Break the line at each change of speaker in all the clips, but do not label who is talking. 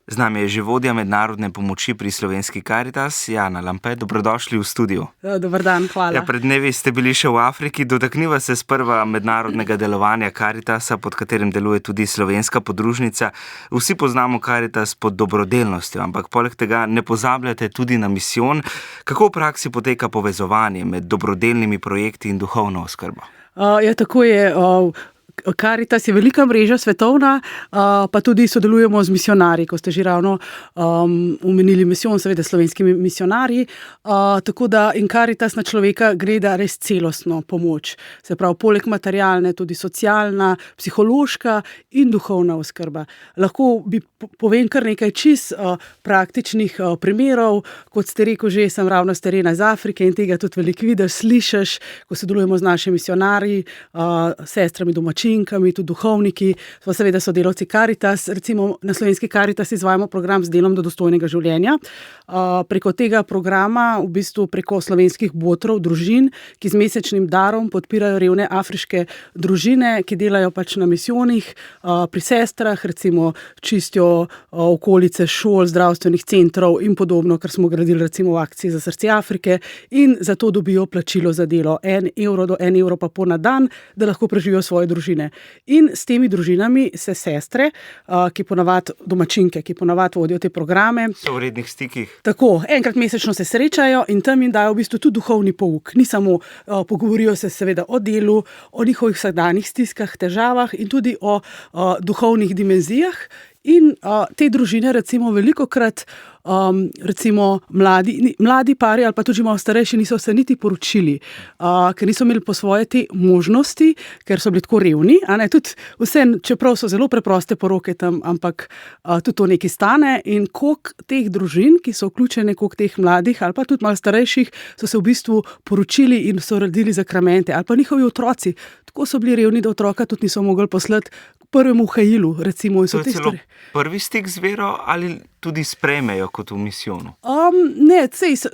Z nami je že vodja mednarodne pomoči pri slovenski Karitas, Jana Lampe. Dobrodošli v studiu.
Dober dan, hvala.
Pred dnevi ste bili še v Afriki. Dotakniva se sprva mednarodnega delovanja Karitasa, pod katerim deluje tudi slovenska podružnica. Vsi poznamo Karitas pod dobrodelnostjo, ampak poleg tega ne pozabljate tudi na misijon. Kako v praksi poteka povezovanje med dobrodelnimi projekti in duhovno oskrbo?
Tako je. Karitas je velika mreža svetovna, pa tudi sodelujemo z misionarji, ko ste že ravno omenili misijon, seveda slovenskimi misionarji. Tako da in Karitas na človeka gleda res celostno pomoč. Se pravi, poleg materialne, tudi socialna, psihološka in duhovna oskrba. Lahko bi povem kar nekaj čist praktičnih primerov. Kot ste rekel, že sem ravno s terena iz Afrike in tega tudi veliko vidiš, slišiš, ko sodelujemo z našimi misionarji, sestrami domačinkami, tudi duhovniki, pa seveda sodelavci Karitas. Recimo na slovenski Karitas izvajamo program z delom do dostojnega življenja. Preko tega programa, v bistvu preko slovenskih botrov, družin, ki z mesečnim darom podpirajo revne afriške družine, ki delajo pač na misijonih, pri sestrah, recimo čistijo okolice šol, zdravstvenih centrov in podobno, kar smo gradili recimo v akciji za srce Afrike, in zato dobijo plačilo za delo 1 evro do 1,5 evra na dan, da lahko preživijo svoje družine. In s temi družinami se sestre, ki ponavadi domačinke, ki ponavadi vodijo te programe,
so v rednih stikih.
Tako, enkrat mesečno se srečajo in tam jim dajo v bistvu tudi duhovni pouk. Ni samo, pogovorijo se seveda o delu, o njihovih vsakdanjih stiskah, težavah in tudi o duhovnih dimenzijah. In te družine recimo velikokrat recimo mladi pari ali pa tudi malo starejši niso se niti poročili, ker niso imeli po svoje te možnosti, ker so bili tako revni, a ne, tudi vse, čeprav so zelo preproste poroke tam, ampak tudi to nekaj stane. In koliko teh družin, ki so vključene, koliko teh mladih ali pa tudi malo starejših, so se v bistvu poročili in so rodili zakramente, ali pa njihovi otroci, tako so bili revni, da otroka tudi niso mogli poslati prvemu Hailu, recimo.
To je celo prvi stik z vero ali tudi sprejmejo kot v misijonu?
Ne,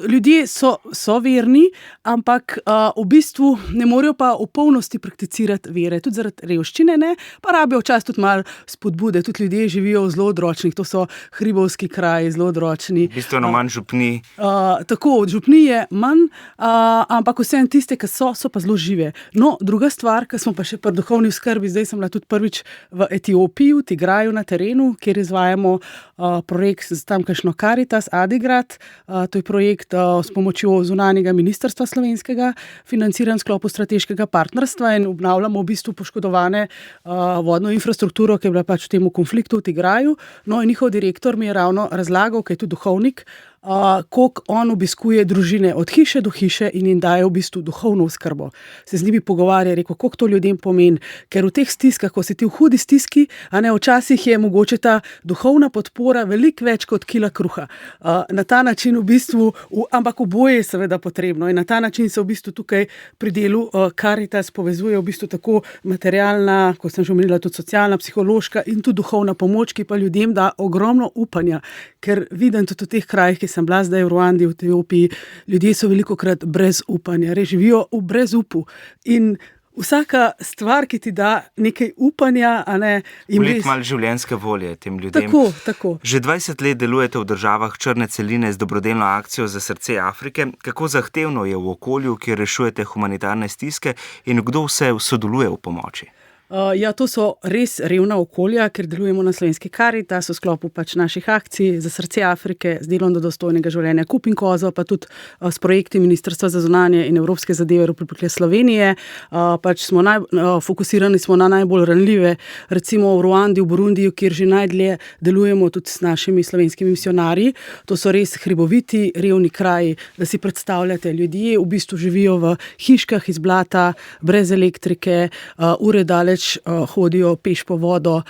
ljudje so verni, ampak v bistvu ne morejo pa v polnosti prakticirati vere, tudi zaradi revščine, ne, pa rabijo včasih tudi malo spodbude, tudi ljudje živijo v zelo odročnih, to so hribovski kraji, zelo odročni.
Bistveno manj župnij.
Tako, župnij je manj, ampak vseeno tiste, ki so pa zelo žive. No, druga stvar, ki smo pa še pri duhovni oskrbi, zdaj sem bila tudi prvič v Etiopiji, v Tigraju na terenu, kjer izvajamo projekt z tamkajšnjo Karitas Adigrad. To je projekt s pomočjo zunanjega ministrstva slovenskega, financiran v sklopu strateškega partnerstva, in obnavljamo v bistvu poškodovane vodno infrastrukturo, ki je bila pač v tem konfliktu v Tigraju. No, in njihov direktor mi je ravno razlagal, ki je tudi duhovnik, koliko on obiskuje družine od hiše do hiše in jim daje v bistvu duhovno oskrbo. Se z njimi pogovarja, rekel, koliko to ljudem pomeni, ker v teh stiskah, ko si ti v hudi stiski, a ne, včasih je mogoče ta duhovna podpora veliko več kot kila kruha. Na ta način v bistvu, ampak oboje je seveda potrebno, in na ta način se v bistvu tukaj pri delu Karitas povezuje v bistvu tako materialna, kot sem že omenila, tudi socialna, psihološka in tudi duhovna pomoč, ki pa ljudem da ogromno upanja, ker vidim tudi v teh krajih, ki sem bila zdaj v Ruandi, v Etiopiji, ljudje so velikokrat brez upanja, res živijo v brezupu. In vsaka stvar, ki ti da nekaj upanja, a ne, jim res...
malo življenjske volje tem ljudem.
Tako.
Že 20 let delujete v državah črne celine z dobrodelno akcijo za srce Afrike. Kako zahtevno je v okolju, kjer rešujete humanitarne stiske, in kdo vse sodeluje v pomoči?
To so res revna okolja, ker delujemo na slovenski Karitas v sklopu pač naših akcij za srce Afrike, z delom do dostojnega življenja Kup in Kozo, pa tudi s projekti Ministrstva za zunanje in evropske zadeve Republike Slovenije. Pač fokusirani smo na najbolj ranljive, recimo v Ruandi, v Burundiju, kjer že najdlje delujemo tudi s našimi slovenskimi misionarji. To so res hriboviti, revni kraji, da si predstavljate, ljudje v bistvu živijo v hiškah iz blata, brez elektrike, ure daleč hodijo peš po vodo,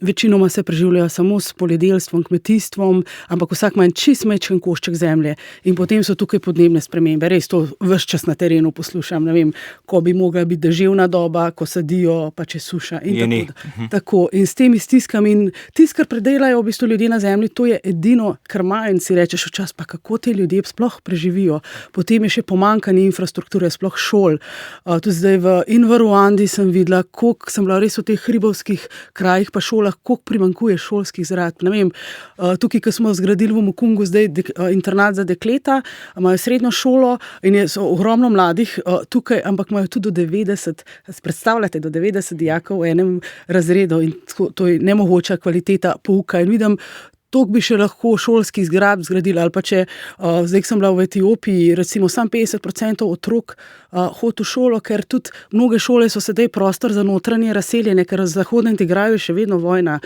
večinoma se preživljajo samo s poljedelstvom, kmetijstvom, ampak vsak ima čist majčken košček zemlje. In potem so tukaj podnebne spremembe. Res to ves čas na terenu poslušam, ne vem, ko bi mogla biti deževna doba, ko sadijo, pa če suša. In tako. In s temi stiskami in tisto, kar predelajo v bistvu ljudje na zemlji, to je edino, kar ima, in si rečeš včasih, pa kako te ljudje sploh preživijo. Potem je še pomanjkanje infrastrukture, sploh šol. Tudi zdaj v Ruandi sem videla, koliko sem bila res v teh hribovskih krajih pa šolah, koliko primanjkuje šolskih zgradb. Ne vem, tukaj, ko smo zgradili v Mukungu zdaj internat za dekleta, imajo srednjo šolo in so ogromno mladih tukaj, ampak imajo tudi do 90, predstavljate, do 90 dijakov v enem razredu in to je nemogoča kvaliteta pouka in vidim, toliko bi še lahko šolskih zgradb zgradili, ali pa če zdaj sem bila v Etiopiji, recimo sam 50% otrok hodi v šolo, ker tudi mnoge šole so sedaj prostor za notranje razseljene, ker z Zahodnem tigraju še vedno vojna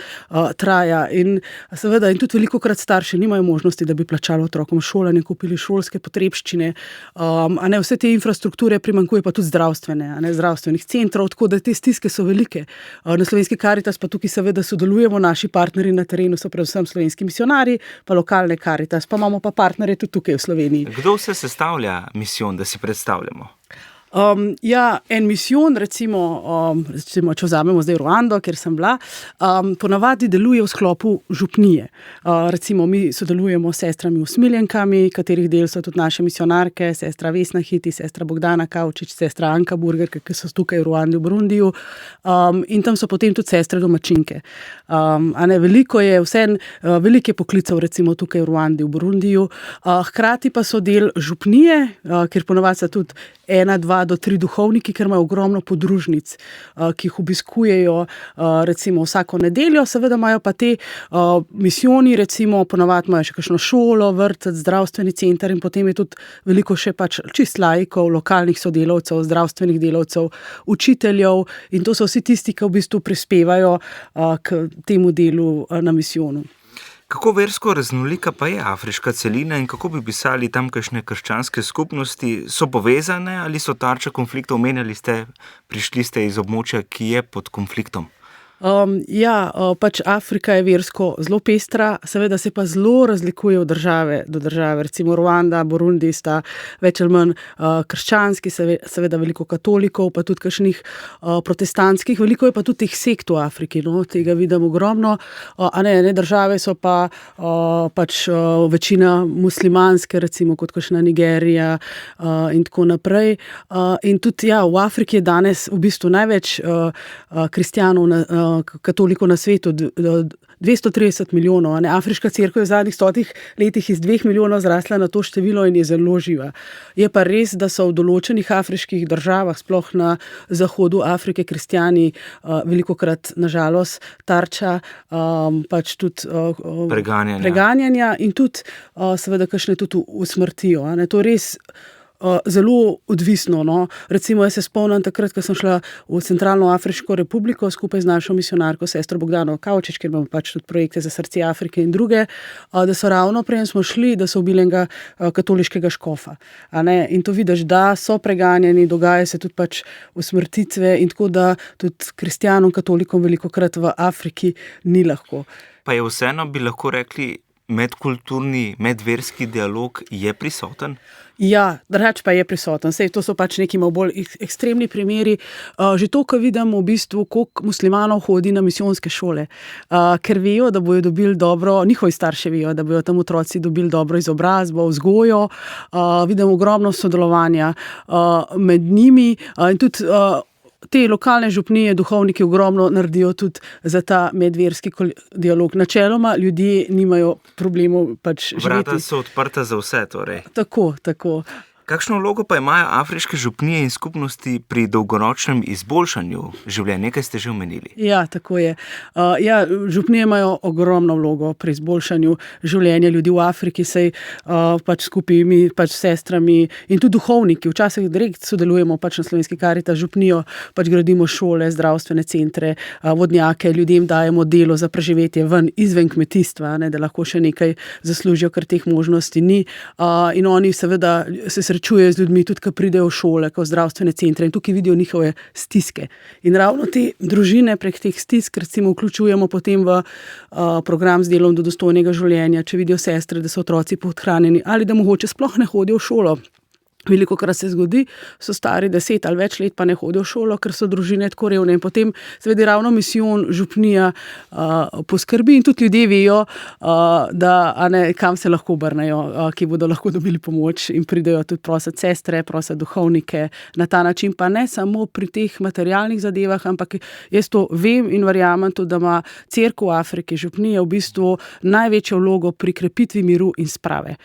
traja in seveda in tudi velikokrat starši nimajo možnosti, da bi plačali otrokom šolanje, kupili šolske potrebščine, a ne vse te infrastrukture primanjkuje pa tudi zdravstvene, a ne zdravstvenih centrov, tako da te stiske so velike. Na Slovenski Karitas pa tukaj seveda sodelujemo, naši partnerji na terenu so predvsem slovenski misionarji, pa lokalne Karitas, pa imamo pa partnerje tudi tukaj v Sloveniji.
Kdo vse sestavlja misijon, da si predstavljamo?
En misijon, recimo, če vzamemo zdaj Ruando, kjer sem bila, ponavadi deluje v sklopu župnije. Recimo, mi sodelujemo s sestrami usmiljenkami, katerih del so tudi naše misionarke, sestra Vesna Hiti, sestra Bogdana Kavčič, sestra Anka Burger, ki so tukaj v Ruandi, v Burundiju, in tam so potem tudi sestre domačinke. Veliko je poklicev recimo tukaj v Ruandi, v Burundiju, hkrati pa so del župnije, kjer ponavadi so tudi 1, 2 do 3 duhovniki, ker imajo ogromno podružnic, ki jih obiskujejo recimo vsako nedeljo, seveda imajo pa te misijoni, recimo ponavadi imajo še kakšno šolo, vrtec, zdravstveni center in potem je tudi veliko še pač čist laikov, lokalnih sodelavcev, zdravstvenih delavcev, učiteljev in to so vsi tisti, ki v bistvu prispevajo k temu delu na misijonu.
Kako versko raznolika pa je afriška celina in kako bi pisali tamkajšnje krščanske skupnosti? So povezane ali so tarča konfliktov? Omenjali ste, prišli ste iz območja, ki je pod konfliktom.
Pač Afrika je versko zelo pestra, seveda se pa zelo razlikuje od države do države. Recimo Ruanda, Burundi sta več ali manj krščanski, seveda veliko katolikov, pa tudi kakšnih protestantskih, veliko je pa tudi teh sekt v Afriki, tega vidim ogromno. Ne države so pa pač večina muslimanske, recimo kot kakšna Nigerija in tako naprej. In tudi v Afriki je danes v bistvu največ kristjanov katolikov na svetu, 230 milijonov. Afriška cerkev je v zadnjih 100 letih iz 2 milijonov zrasla na to število in je zelo živa. Je pa res, da so v določenih afriških državah, sploh na zahodu Afrike, kristjani velikokrat nažalost tarča pač tudi preganjanja in tudi seveda kakšne tudi usmrtijo. To je res zelo odvisno. Recimo, jaz se spomnim takrat, ko sem šla v Centralno Afriško republiko skupaj z našo misionarko, sestro Bogdano Kavčič, ker imamo pač tudi projekte za srce Afrike in druge, da so ravno prej smo šli, da so ubili enega katoliškega škofa. In to vidiš, da so preganjeni, dogaja se tudi pač usmrtitve in tako da tudi kristjanom, katolikom velikokrat v Afriki ni lahko.
Pa je vseeno, bi lahko rekli, medkulturni, medverski dialog je prisoten?
Ja, drugače pa je prisoten. Sej, to so pač neki malo bolj ekstremni primeri. Že to, ko vidimo v bistvu, koliko muslimanov hodi na misijonske šole, ker vejo, da bojo dobili dobro, njihovi starši vejo, da bojo tam otroci dobili dobro izobrazbo, vzgojo. Vidimo ogromno sodelovanja med njimi in tudi te lokalne župnije, duhovniki ogromno naredijo tudi za ta medverski dialog. Načeloma ljudje nimajo problemov pač živeti.
Vrata so odprta za vse, torej.
Tako.
Kakšno vlogo pa imajo afriške župnije in skupnosti pri dolgoročnem izboljšanju življenja? Nekaj ste že omenili.
Ja, tako je. Župnije imajo ogromno vlogo pri izboljšanju življenja ljudi v Afriki, saj pač skupaj mi, pač s sestrami in tudi duhovniki. Včasih direkt sodelujemo pač na Slovenski Karitas župnijo, pač gradimo šole, zdravstvene centre, vodnjake, ljudem dajemo delo za preživetje ven, izven kmetijstva, da lahko še nekaj zaslužijo, ker teh možnosti ni. In oni seveda se srečujejo z ljudmi, tudi ko pridejo v šole, ko v zdravstvene centre in tukaj vidijo njihove stiske. In ravno te družine prek teh stisk recimo vključujemo potem v program z delom do dostojnega življenja, če vidijo sestre, da so otroci podhranjeni ali da mogoče sploh ne hodijo v šolo. Velikokrat se zgodi, so stari 10 ali več let, pa ne hodijo v šolo, ker so družine tako revne. In potem seveda ravno misijon župnija poskrbi in tudi ljudje vejo, kam se lahko obrnejo, ki bodo lahko dobili pomoč in pridejo tudi prositi sestre, prositi duhovnike. Na ta način pa ne samo pri teh materialnih zadevah, ampak jaz to vem in verjamem tudi, da ima Cerkev v Afriki, župnija v bistvu največjo vlogo pri krepitvi miru in sprave.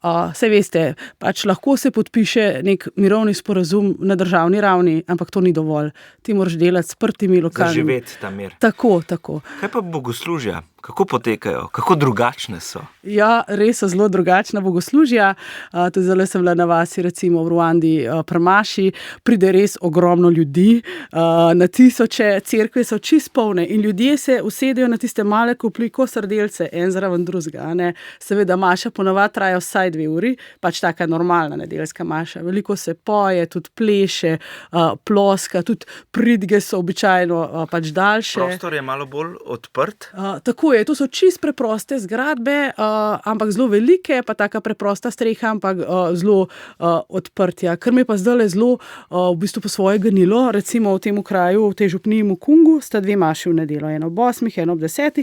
Saj veste, pač lahko se podpiše nek mirovni sporazum na državni ravni, ampak to ni dovolj. Ti moraš delati s sprtimi lokalnimi.
Zaživeti ta mir.
Tako.
Kaj pa bogoslužja? Kako potekajo? Kako drugačne so?
Ja, res so zelo drugačna bogoslužja. Tudi zdaj sem bila na vasi, recimo v Ruandi pri maši, pride res ogromno ljudi, na tisoče, cerkve so čisto polne in ljudje se usedejo na tiste male kopli, ko srdelce, en zraven drugega. Seveda maša ponavadi traja vsaj 2 uri, pač taka normalna nedeljska maša. Veliko se poje, tudi pleše, ploska, tudi pridige so običajno pač daljše.
Prostor je malo bolj odprt?
Tako je, to so čisto preproste zgradbe, ampak zelo velike, pa taka preprosta streha, ampak zelo odprtja. Kar me pa zdaj zelo v bistvu po svoje ganilo, recimo v tem kraju, v tej župniji Mukungu, sta 2 maši v nedeljo, eno ob 8, eno ob 10,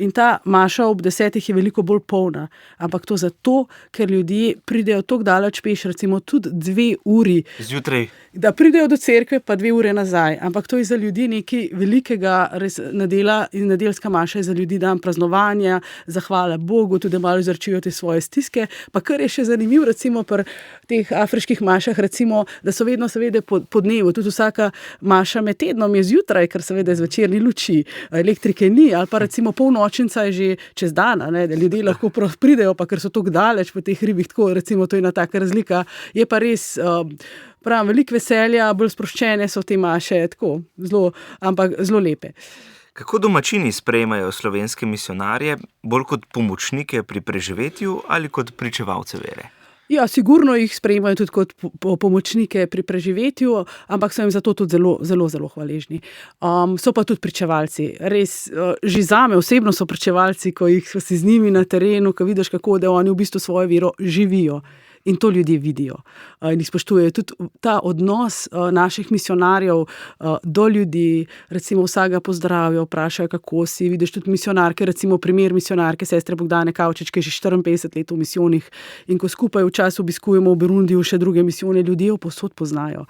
in ta maša ob 10 je veliko bolj polna. Ampak to zato, ker ljudje pridejo toliko daleč peš, recimo tudi 2 uri.
Zjutraj.
Da pridejo do cerkve, pa 2 ure nazaj. Ampak to je za ljudi nekaj velikega, res nedela in nedeljska maša je za ljudi dan praznovanja, zahvala Bogu, tudi malo izračijo te svoje stiske. Pa kar je še zanimivo, recimo pri teh afriških mašah, recimo, da so vedno seveda po dnevu, tudi vsaka maša med tednom je zjutraj, ker seveda zvečer ni luči, elektrike ni, ali pa recimo polnočnica je že čez dan, da ljudje lahko pridejo, pa ker so tako daleč po teh hribih, tako recimo to je ena taka razlika. Je pa res veliko veselja, bolj sproščene so te maše, ampak zelo lepe.
Kako domačini sprejemajo slovenske misionarje, bolj kot pomočnike pri preživetju ali kot pričevalce vere?
Ja, sigurno jih sprejemajo tudi kot pomočnike pri preživetju, ampak so jim zato tudi zelo hvaležni. So pa tudi pričevalci. Res, že zame osebno so pričevalci, ko si z njimi na terenu, ko vidiš, kako da oni v bistvu svojo vero živijo. In to ljudje vidijo in jih spoštujejo. Tudi ta odnos naših misionarjev do ljudi, recimo vsega pozdravijo, vprašajo, kako si. Vidiš tudi misionarke, recimo primer misionarke sestre Bogdane Kavčič, ki je že 54 let v misijonih in ko skupaj včasih obiskujemo v Burundiju še druge misijone, ljudje jo povsod poznajo.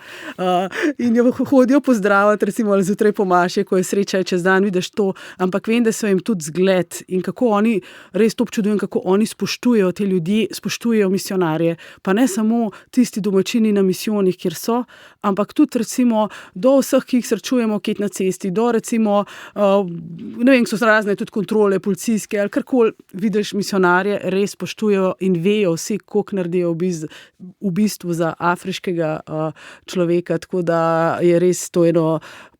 In jo hodijo pozdraviti, recimo zjutraj po maši, ko je sreča čez dan, vidiš to, ampak vem, da so jim tudi zgled in kako oni, res to občudujem, kako oni spoštujejo te ljudi, spoštujejo misionarje. Pa ne samo tisti domačini na misijonih, kjer so, ampak tudi recimo do vseh, ki jih srečujemo kje na cesti, do recimo, ne vem, so razne tudi kontrole, policijske ali karkoli, vidiš, misionarje res spoštujejo in vejo vsi, koliko naredijo v bistvu za afriškega človeka, tako da je res to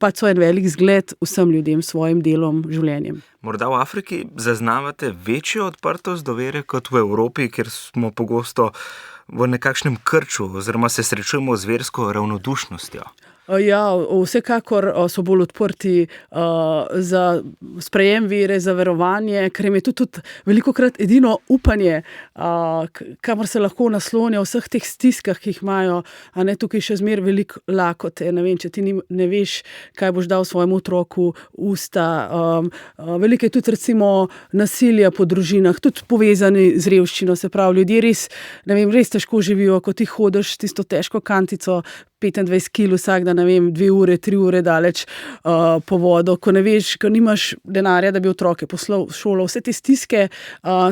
pač so en velik zgled vsem ljudem s svojim delom, življenjem.
Morda v Afriki zaznavate večjo odprtost do vere kot v Evropi, kjer smo pogosto v nekakšnem krču oziroma se srečujemo z versko ravnodušnostjo?
Ja, vsekakor so bolj odprti za sprejem vere, za verovanje, ker jim je tudi velikokrat edino upanje, kamor se lahko naslonijo v vseh teh stiskah, ki jih imajo, a ne tukaj še zmeraj veliko lakote. Ne vem, če ti ne veš, kaj boš dal svojemu otroku usta. Veliko je tudi recimo nasilja po družinah, tudi povezani z revščino, se pravi, ljudje res težko živijo, ko ti hodiš tisto težko kantico 25 kil vsak dan, 2 ure, 3 ure daleč po vodo, ko ne veš, ko nimaš denarja, da bi otroke poslal v šolo. Vse te stiske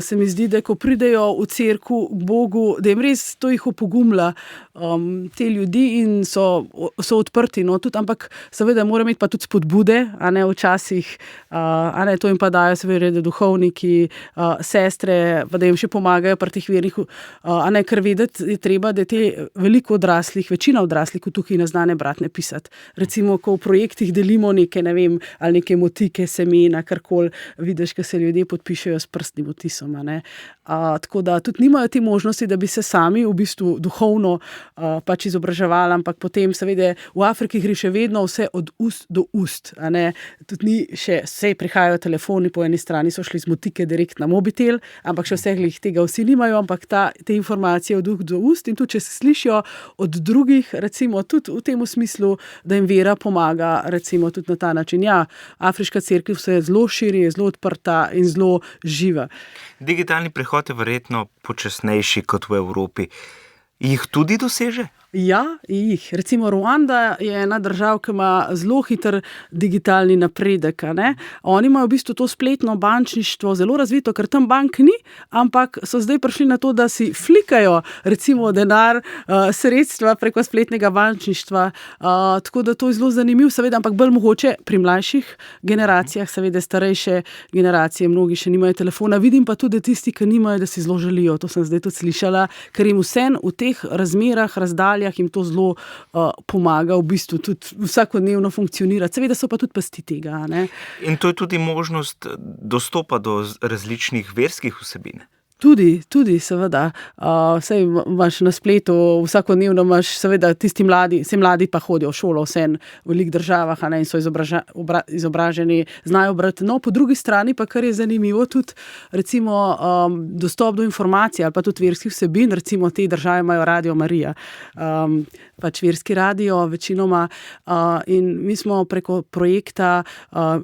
se mi zdi, da ko pridejo v cerkev k Bogu, da jim res to jih opogumlja te ljudi in so odprti, tudi, ampak seveda mora imeti pa tudi spodbude, a ne včasih, to jim pa dajo seveda duhovniki, sestre, pa da jim še pomagajo pri teh vernih, ker vedeti je treba, da je te veliko odraslih, večina odraslih ko tukaj ne zna ne brati, ne pisati. Recimo, ko v projektih delimo neke, ne vem, ali neke motike, semena, karkoli, vidiš, ko se ljudje podpišejo s prstnim odtisom. Tako da tudi nimajo te možnosti, da bi se sami v bistvu duhovno pač izobraževali, ampak potem seveda v Afriki gre še vedno vse od ust do ust. Tudi ni še, vse prihajajo telefoni, po eni strani so šli z motike direkt na mobitel, ampak še vseh tega vsi nimajo, ampak te informacije od ust do ust in tudi, če se slišijo od drugih, recimo tudi v tem smislu, da jim vera pomaga, recimo tudi na ta način. Ja, afriška cerkev se zelo širi, je zelo odprta in zelo živa.
Digitalni prehod je verjetno počasnejši kot v Evropi. Jih tudi doseže?
Ja, jih. Recimo Ruanda je ena država, ki ima zelo hiter digitalni napredek. Oni imajo v bistvu to spletno bančništvo zelo razvito, ker tam bank ni, ampak so zdaj prišli na to, da si flikajo recimo denar, sredstva preko spletnega bančništva. Tako da to je zelo zanimivo, seveda, ampak bolj mogoče pri mlajših generacijah, seveda starejše generacije, mnogi še nimajo telefona. Vidim pa tudi, da tisti, ki nimajo, da si zelo želijo. To sem zdaj tudi slišala, ker jim vseeno v teh razmerah, jim to zelo pomaga v bistvu tudi vsakodnevno funkcionirati. Seveda so pa tudi pasti tega.
In to je tudi možnost dostopa do različnih verskih vsebin.
Tudi, seveda. Saj imaš na spletu, vsakodnevno imaš, seveda, tisti mladi, vsi mladi pa hodijo v šolo, vse v velikih državah, in so izobraženi, znajo brati. No, po drugi strani pa, kar je zanimivo, tudi recimo dostop do informacij ali pa tudi verskih vsebin, recimo te države imajo Radio Marija, pač verski radio večinoma, in mi smo preko projekta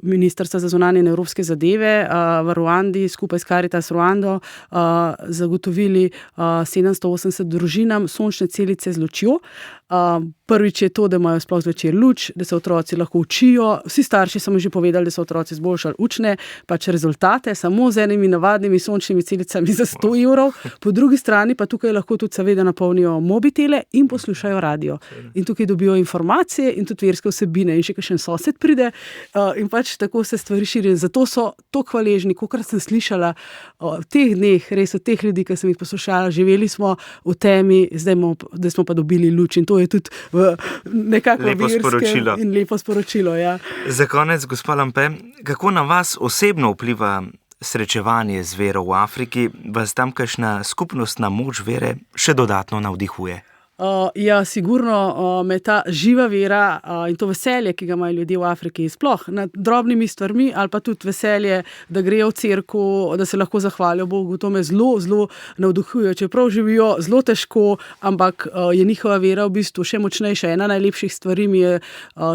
Ministrstva za zunanje in evropske zadeve v Ruandi skupaj s Caritas Ruando zagotovili 780 družinam sončne celice z lučjo. Prvič je to, da imajo sploh zvečer luč, da se otroci lahko učijo. Vsi starši so mi že povedali, da so otroci izboljšali učne pač rezultate, samo z enimi navadnimi sončnimi celicami za 100 evrov. Po drugi strani pa tukaj lahko tudi seveda napolnijo mobitele in poslušajo radio. In tukaj dobijo informacije in tudi verske vsebine. In še kakšen sosed pride in pač tako se stvari širijo. Zato so toliko hvaležni, kolikor sem slišala v teh dneh, res od teh ljudi, ki sem jih poslušala, živeli smo v temi, zdaj smo pa dobili luč. In to je tudi nekako
lepo sporočilo.
In lepo sporočilo, ja.
Za konec, gospa Lampe, kako na vas osebno vpliva srečevanje z vero v Afriki? Vas tamkajšnja skupnostna moč vere še dodatno navdihuje?
Ja, sigurno me ta živa vera in to veselje, ki ga imajo ljudje v Afriki, sploh nad drobnimi stvarmi, ali pa tudi veselje, da grejo v cerkev, da se lahko zahvalijo Bogu, to me zelo, zelo navduhuje. Čeprav živijo zelo težko, ampak je njihova vera v bistvu še močnejša. Ena najlepših stvari mi je,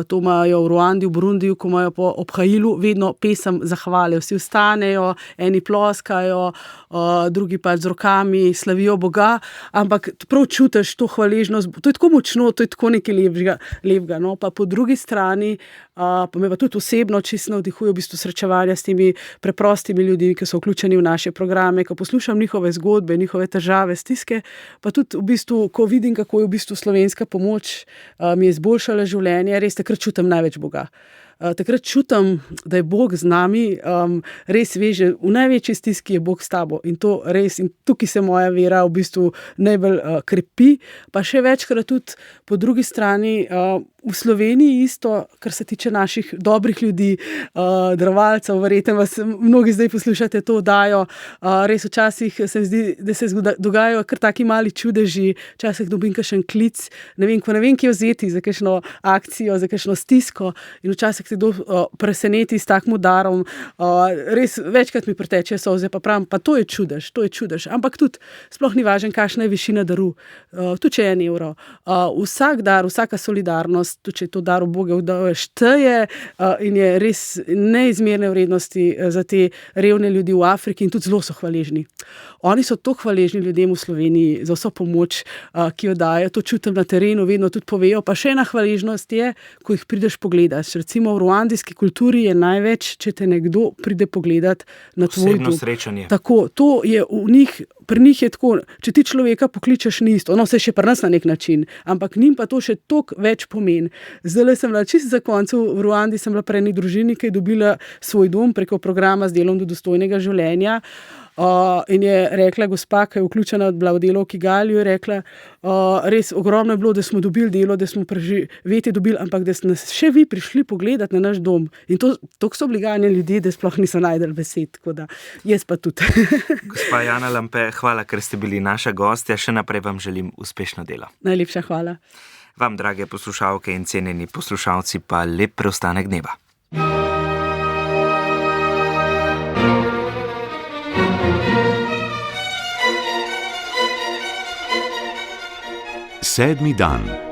to imajo v Ruandi, v Burundiju, ko imajo po obhajilu vedno pesem zahvale. Vsi vstanejo, eni ploskajo, drugi pa z rokami slavijo Boga, ampak prav čutiš to hvaležnost. To je tako močno, to je tako nekaj lepega. No? Pa po drugi strani, pa me pa tudi osebno čisto navdihuje v bistvu srečevanja s temi preprostimi ljudmi, ki so vključeni v naše programe, ko poslušam njihove zgodbe, njihove težave, stiske, pa tudi v bistvu, ko vidim, kako je v bistvu slovenska pomoč mi je izboljšala življenje, res takrat čutim največ Boga. Takrat čutim, da je Bog z nami, res veže, v največji stiski je Bog s tabo in to res, in tukaj se moja vera v bistvu najbolj krepi, pa še večkrat tudi po drugi strani v Sloveniji isto, kar se tiče naših dobrih ljudi, darovalcev, verjetno vas mnogi zdaj poslušate to oddajo, res včasih se mi zdi, da se dogajajo kar taki mali čudeži, včasih dobim kakšen klic, ne vem, kje vzeti za kakšno akcijo, za kakšno stisko in včasih se kdo preseneti s takim udarom, res večkrat mi preteče solze, pa pravim, pa to je čudež, ampak tudi sploh ni važno, kakšna je višina daru, tudi če je 1 evro. Vsak dar, vsaka solidarnost, tudi če je to dar v Boga, šteje in je res neizmerne vrednosti za te revne ljudi v Afriki in tudi zelo so hvaležni. Oni so tako hvaležni ljudem v Sloveniji za vso pomoč, ki jo dajo, to čutim na terenu, vedno tudi povejo, pa še ena hvaležnost je, ko jih prideš pogledaš. Recimo v ruandijski kulturi je največ, če te nekdo pride pogledat na tvoj dom.
Osebno srečanje.
Tako, to je v njih, pri njih je tako, če ti človeka pokličeš ni isto, no, vse še pri nas na nek način, ampak njim pa to še toliko več pomeni. Zdaj sem bila čisto za koncu v Ruandi, sem bila pri eni družini, ki je dobila svoj dom preko programa z delom do dostojnega življenja. In je rekla gospa, ki je vključena bila v delo v Kigaliju, je rekla, res ogromno je bilo, da smo dobili delo, da smo preživetje dobili, ampak da ste nas še vi prišli pogledati na naš dom. In to so bili gajni ljudje, da sploh niso najdel besed, tako da jaz pa tudi.
Gospa Jana Lampe, hvala, ker ste bili naša gostja. Še naprej vam želim uspešno delo.
Najlepša hvala.
Vam, drage poslušalke in cenjeni poslušalci, pa lep preostanek dneva.
Sedmi dan.